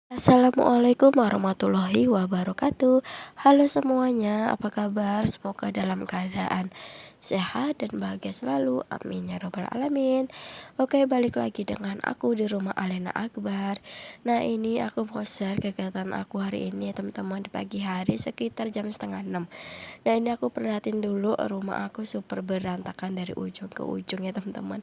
Assalamualaikum warahmatullahi wabarakatuh. Halo semuanya, apa kabar? Semoga dalam keadaan sehat dan bahagia selalu. Amin ya robbal alamin. Oke, balik lagi dengan aku di rumah Alena Akbar. Nah, ini aku mau share kegiatan aku hari ini, teman-teman, di pagi hari sekitar jam setengah 6. Nah, ini aku perhatiin dulu rumah aku super berantakan dari ujung ke ujung ya, teman-teman.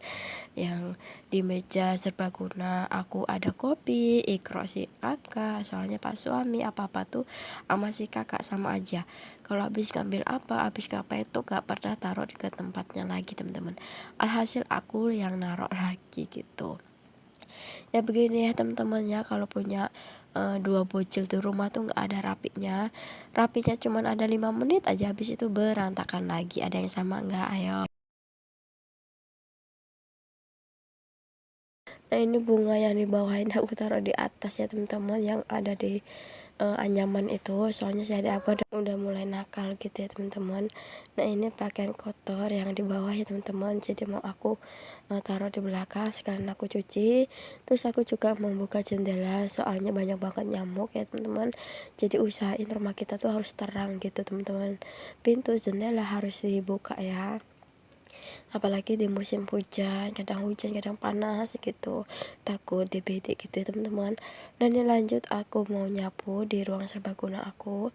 Yang di meja serbaguna aku ada kopi, ikro si kakak, soalnya pak suami apa-apa tuh sama si kakak sama aja. Kalau habis ngambil apa, habis apa itu gak pernah taruh ke tempatnya lagi, teman-teman. Alhasil aku yang naruh lagi gitu. Ya begini ya, teman-teman, ya kalau punya dua bocil di rumah tuh nggak ada rapinya cuman ada 5 menit aja, habis itu berantakan lagi. Ada yang sama nggak? Ayo. Nah, ini bunga yang dibawain aku taruh di atas ya, teman-teman, yang ada di anyaman itu. Soalnya si adik aku udah mulai nakal gitu ya, teman-teman. Nah, ini pakaian kotor yang di bawah ya, teman-teman. Jadi mau aku taruh di belakang sekalian aku cuci. Terus aku juga membuka jendela soalnya banyak banget nyamuk ya, teman-teman. Jadi usahain rumah kita tuh harus terang gitu, teman-teman. Pintu jendela harus dibuka ya, apalagi di musim hujan kadang panas gitu, takut DBD gitu ya, teman-teman. Dan ini lanjut aku mau nyapu di ruang serbaguna aku.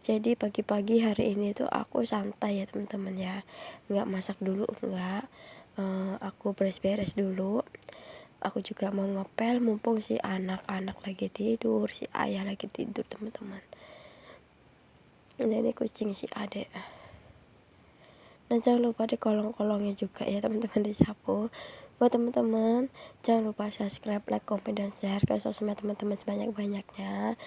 Jadi pagi-pagi hari ini tuh aku santai ya, teman-teman, ya nggak masak dulu, nggak. Aku beres-beres dulu. Aku juga mau ngepel mumpung si anak-anak lagi tidur, si ayah lagi tidur, teman-teman. Ini kucing si adek. Dan jangan lupa di kolong-kolongnya juga ya, teman-teman, disapu. Buat teman-teman, jangan lupa subscribe, like, komen, dan share ke sosmed teman-teman sebanyak-banyaknya.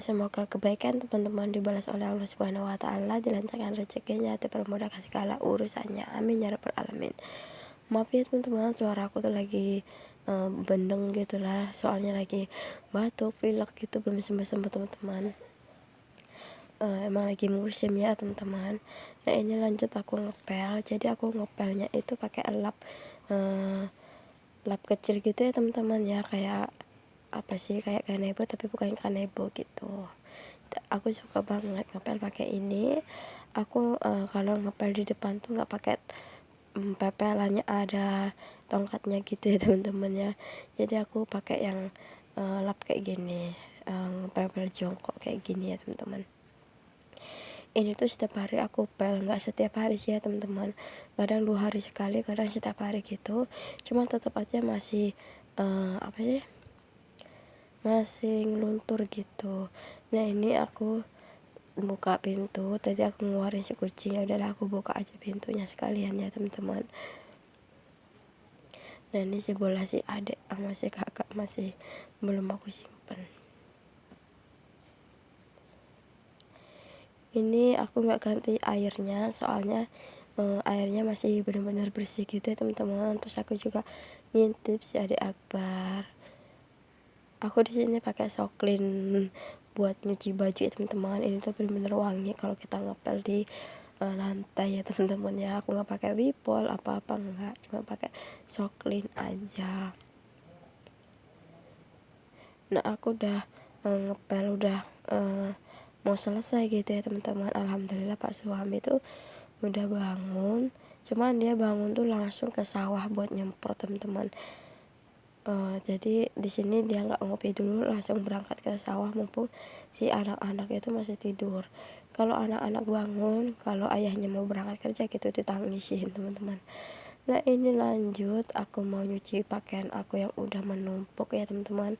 Semoga kebaikan teman-teman dibalas oleh Allah Subhanahu wa taala, dilancarkan rezekinya, dipermudahkan segala urusannya. Amin ya rabbal alamin. Maaf ya, teman-teman, suara aku tuh lagi bendeng gitulah, soalnya lagi batuk, pilek gitu, belum sembuh-sembuh, teman-teman. Emang lagi musim ya, teman-teman. Nah, ini lanjut aku ngepel. Jadi aku ngepelnya itu pakai lap kecil gitu ya, teman-teman, ya, kayak apa sih, kayak kanebo tapi bukan kanebo gitu. Aku suka banget ngepel pakai ini. Aku kalau ngepel di depan tuh nggak pakai pepelannya ada tongkatnya gitu ya, teman-teman, ya. Jadi aku pakai yang lap kayak gini, ngepel jongkok kayak gini ya, teman-teman. Ini tuh setiap hari aku pel, nggak setiap hari sih ya, teman-teman, kadang 2 hari sekali, kadang setiap hari gitu. Cuma tetap aja masih apa sih, masih ngeluntur gitu. Nah, ini aku buka pintu, tadi aku ngeluarin si kucing, ya udahlah aku buka aja pintunya sekalian ya, teman-teman. Nah, ini si bola si adek sama si kakak masih belum aku simpen. Ini aku nggak ganti airnya soalnya airnya masih benar-benar bersih gitu ya, teman-teman. Terus aku juga ngintip si adik Akbar. Aku di sini pakai soklin buat nyuci baju ya, teman-teman. Ini tuh benar-benar wangi kalau kita ngepel di lantai ya, teman-teman, ya. Aku nggak pakai wipol apa-apa, nggak, cuma pakai soklin aja. Nah, aku udah ngepel, udah mau selesai gitu ya, teman-teman. Alhamdulillah Pak suami tuh udah bangun. Cuman dia bangun tuh langsung ke sawah buat nyemprot, teman-teman. Jadi di sini dia nggak ngopi dulu, langsung berangkat ke sawah mumpung si anak-anak itu masih tidur. Kalau anak-anak bangun, kalau ayahnya mau berangkat kerja gitu, ditangisin, teman-teman. Nah, ini lanjut aku mau nyuci pakaian aku yang udah menumpuk ya, teman-teman.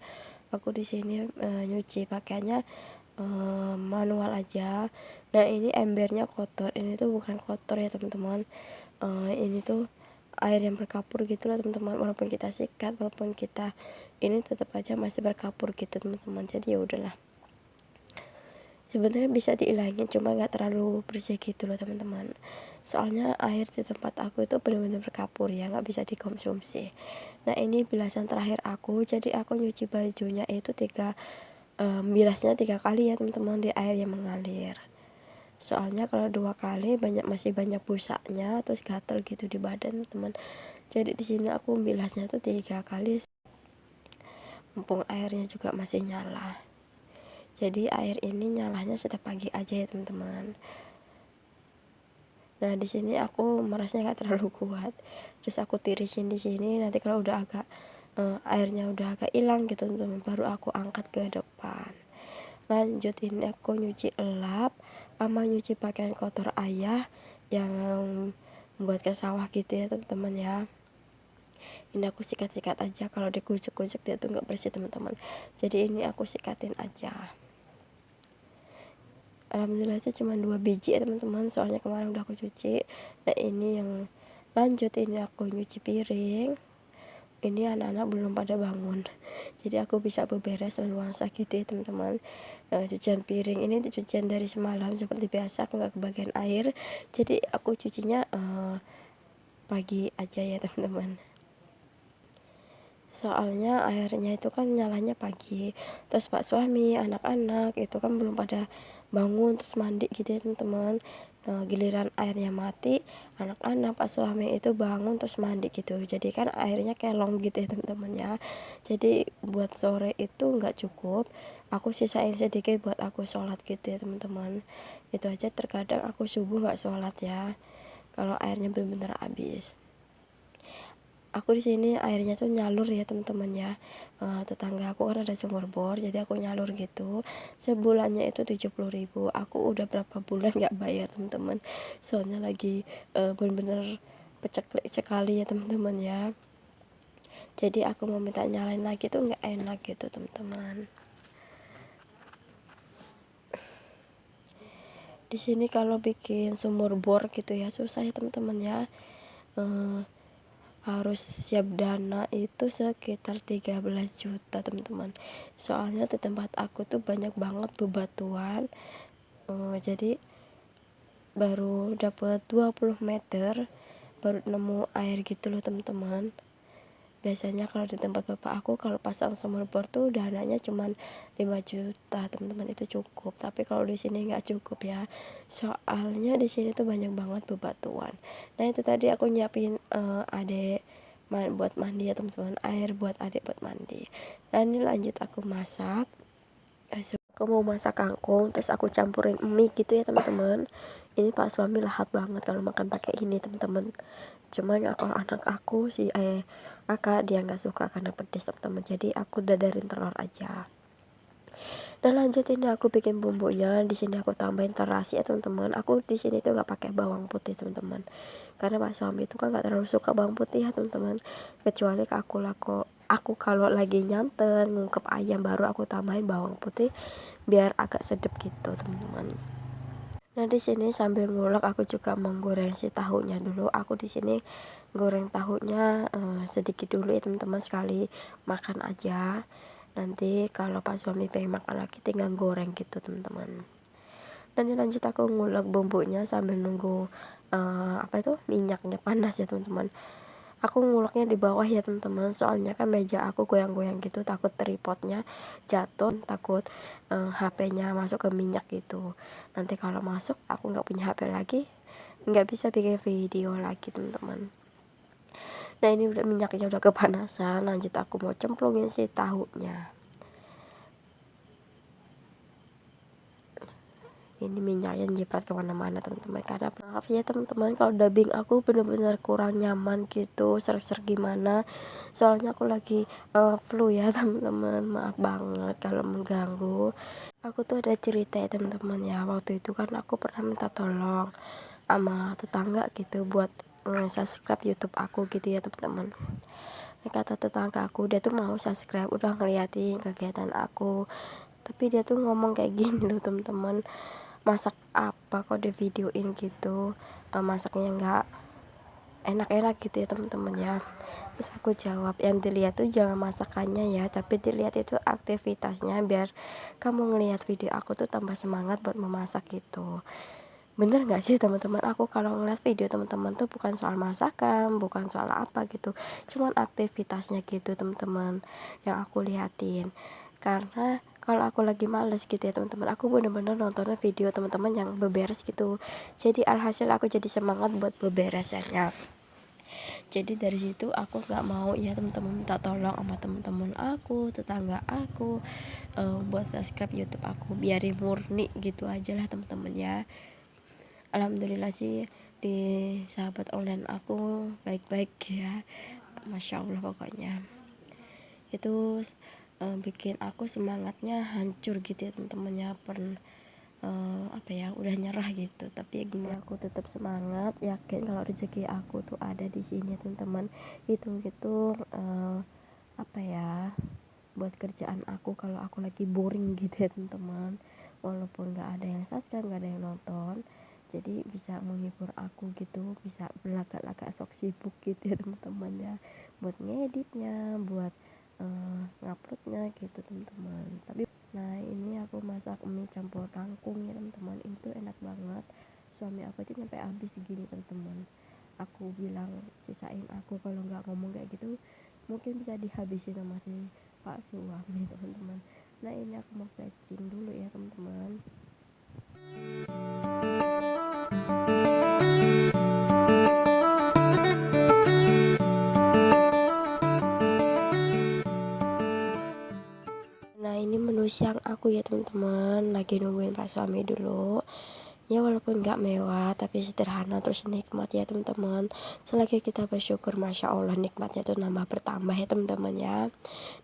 Aku di sini nyuci pakaiannya manual aja. Nah, ini embernya kotor. Ini tuh bukan kotor ya, teman-teman. Ini tuh air yang berkapur gitu lah, teman-teman. Walaupun kita sikat, walaupun kita ini tetap aja masih berkapur gitu, teman-teman. Jadi ya udahlah, sebenarnya bisa dihilangin, cuma nggak terlalu bersih gitu loh, teman-teman. Soalnya air di tempat aku itu benar-benar berkapur ya, nggak bisa dikonsumsi. Nah, ini bilasan terakhir aku. Jadi aku nyuci bajunya itu bilasnya 3 kali ya, teman-teman, di air yang mengalir. Soalnya kalau 2 kali masih banyak busanya, terus gatel gitu di badan, teman. Jadi di sini aku bilasnya tuh 3 kali. mumpung airnya juga masih nyala. Jadi air ini nyalanya setiap pagi aja ya teman-teman. Nah di sini aku merasnya nggak terlalu kuat, terus aku tirisin di sini. Nanti kalau udah agak airnya udah agak hilang gitu teman-teman, baru aku angkat ke depan. Lanjut ini aku nyuci elap sama nyuci pakaian kotor ayah yang buat ke sawah gitu ya teman-teman ya. Ini aku sikat-sikat aja, kalau dikucek-kucek dia tuh nggak bersih teman-teman, jadi ini aku sikatin aja. Alhamdulillah aja cuma 2 biji ya teman-teman, soalnya kemarin udah aku cuci. Nah ini yang lanjut, ini aku nyuci piring. Ini anak-anak belum pada bangun, jadi aku bisa beberes leluasa gitu ya teman-teman. Cucian piring ini cucian dari semalam seperti biasa, aku nggak kebagian air, jadi aku cucinya pagi aja ya teman-teman. Soalnya airnya itu kan nyalanya pagi, terus pak suami, anak-anak itu kan belum pada bangun terus mandi gitu ya teman-teman. Giliran airnya mati, anak-anak pak suami itu bangun terus mandi gitu, jadi kan airnya kelong gitu ya teman-teman ya. Jadi buat sore itu nggak cukup, aku sisain sedikit buat aku sholat gitu ya teman-teman. Itu aja, terkadang aku subuh nggak sholat ya kalau airnya benar-benar habis. Aku di sini airnya tuh nyalur ya teman-teman ya. Tetangga aku kan ada sumur bor, jadi aku nyalur gitu. Sebulannya itu 70.000. Aku udah berapa bulan nggak bayar teman-teman, soalnya lagi bener-bener peceklik sekali ya teman-teman ya. Jadi aku mau minta nyalain lagi tuh nggak enak gitu teman-teman. Di sini kalau bikin sumur bor gitu ya susah ya teman-teman ya. Harus siap dana itu sekitar 13 juta teman-teman, soalnya di tempat aku tuh banyak banget bebatuan. Jadi baru dapat 20 meter baru nemu air gitu loh teman-teman. Biasanya kalau di tempat bapak aku kalau pasang sumur bor tuh dananya cuman 5 juta teman-teman, itu cukup. Tapi kalau di sini nggak cukup ya, soalnya di sini tuh banyak banget bebatuan. Nah itu tadi aku nyiapin adek buat mandi ya teman-teman, air buat adik buat mandi. Dan ini lanjut aku masak. Aku mau masak kangkung, terus aku campurin mie gitu ya teman-teman. Ini pak suami lahap banget kalau makan pakai ini teman-teman. Cuman ya kalau anak aku si kakak dia nggak suka karena pedes teman-teman, jadi aku dadarin telur aja. Dan lanjut ini aku bikin bumbunya. Di sini aku tambahin terasi ya teman-teman. Aku di sini tuh nggak pakai bawang putih teman-teman, karena pak suami itu kan nggak terlalu suka bawang putih ya teman-teman. Kecuali aku kalau lagi nyanten ngungkep ayam baru aku tambahin bawang putih biar agak sedap gitu teman-teman. Nah di sini sambil ngulek aku juga menggoreng si tahunya dulu. Aku di sini goreng tahunya sedikit dulu ya teman-teman, sekali makan aja. Nanti kalau pas suami pengen makan lagi tinggal goreng gitu teman-teman. Dan lanjut aku ngulek bumbunya sambil nunggu minyaknya panas ya teman-teman. Aku nguleknya di bawah ya teman-teman, soalnya kan meja aku goyang-goyang gitu, takut tripodnya jatuh, takut HP-nya masuk ke minyak gitu. Nanti kalau masuk aku nggak punya HP lagi, nggak bisa bikin video lagi teman-teman. Nah ini udah minyaknya udah kepanasan, lanjut aku mau cemplungin si tahunya. Ini minyaknya nyiprat kemana-mana teman-teman, karena maaf ya teman-teman kalau dubbing aku bener-bener kurang nyaman gitu, serak-serak gimana, soalnya aku lagi flu ya teman-teman. Maaf banget kalau mengganggu. Aku tuh ada cerita ya teman-teman ya, waktu itu kan aku pernah minta tolong sama tetangga gitu buat subscribe YouTube aku gitu ya teman-teman. Kata tetangga aku, dia tuh mau subscribe, udah ngeliatin kegiatan aku, tapi dia tuh ngomong kayak gini loh teman-teman, masak apa kok di videoin gitu, masaknya nggak enak-enak gitu ya teman-teman ya. Terus aku jawab, yang dilihat tuh jangan masakannya ya, tapi dilihat itu aktivitasnya, biar kamu ngelihat video aku tuh tambah semangat buat memasak gitu. Bener nggak sih teman-teman? Aku kalau ngeliat video teman-teman tuh bukan soal masakan, bukan soal apa gitu, cuman aktivitasnya gitu teman-teman yang aku liatin. Karena kalau aku lagi males gitu ya teman-teman, aku bener-bener nontonnya video teman-teman yang beberes gitu, jadi alhasil aku jadi semangat buat beberesannya. Jadi dari situ aku nggak mau ya teman-teman minta tolong sama teman-teman aku, tetangga aku, buat subscribe YouTube aku, biarin murni gitu aja lah teman-teman ya. Alhamdulillah sih di sahabat online aku baik-baik ya, masya Allah pokoknya itu bikin aku semangatnya hancur gitu ya teman-teman ya. Apa ya, udah nyerah gitu, tapi ya gimana, aku tetap semangat, yakin kalau rezeki aku tuh ada di sini teman-teman. Itu gitu apa ya, buat kerjaan aku kalau aku lagi boring gitu ya teman-teman, walaupun nggak ada yang subscribe, nggak ada yang nonton, jadi bisa menghibur aku gitu, bisa berlagak-lagak sok sibuk gitu ya teman-teman ya, buat ngeditnya, buat nguploadnya gitu teman-teman. Tapi nah ini aku masak mie campur kangkung ya teman-teman, itu enak banget. Suami aku itu nyampe habis segini teman-teman. Aku bilang sisain aku, kalau nggak ngomong kayak gitu mungkin bisa dihabisin sama si Pak suami teman-teman. Nah ini aku mau fetching dulu ya teman-teman. Nah ini menu siang aku ya teman-teman, lagi nungguin Pak suami dulu ya, walaupun nggak mewah tapi sederhana terus nikmat ya teman-teman. Selagi kita bersyukur, masya Allah nikmatnya tuh nambah bertambah ya teman-teman ya.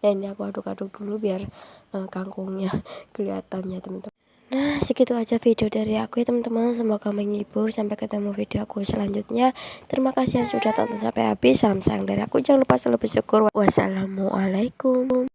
Nah ini aku aduk-aduk dulu biar kangkungnya kelihatan ya teman-teman. Nah segitu aja video dari aku ya teman-teman, semoga menghibur. Sampai ketemu video aku selanjutnya. Terima kasih yang sudah tonton sampai habis. Salam sayang dari aku, jangan lupa selalu bersyukur. Wassalamualaikum.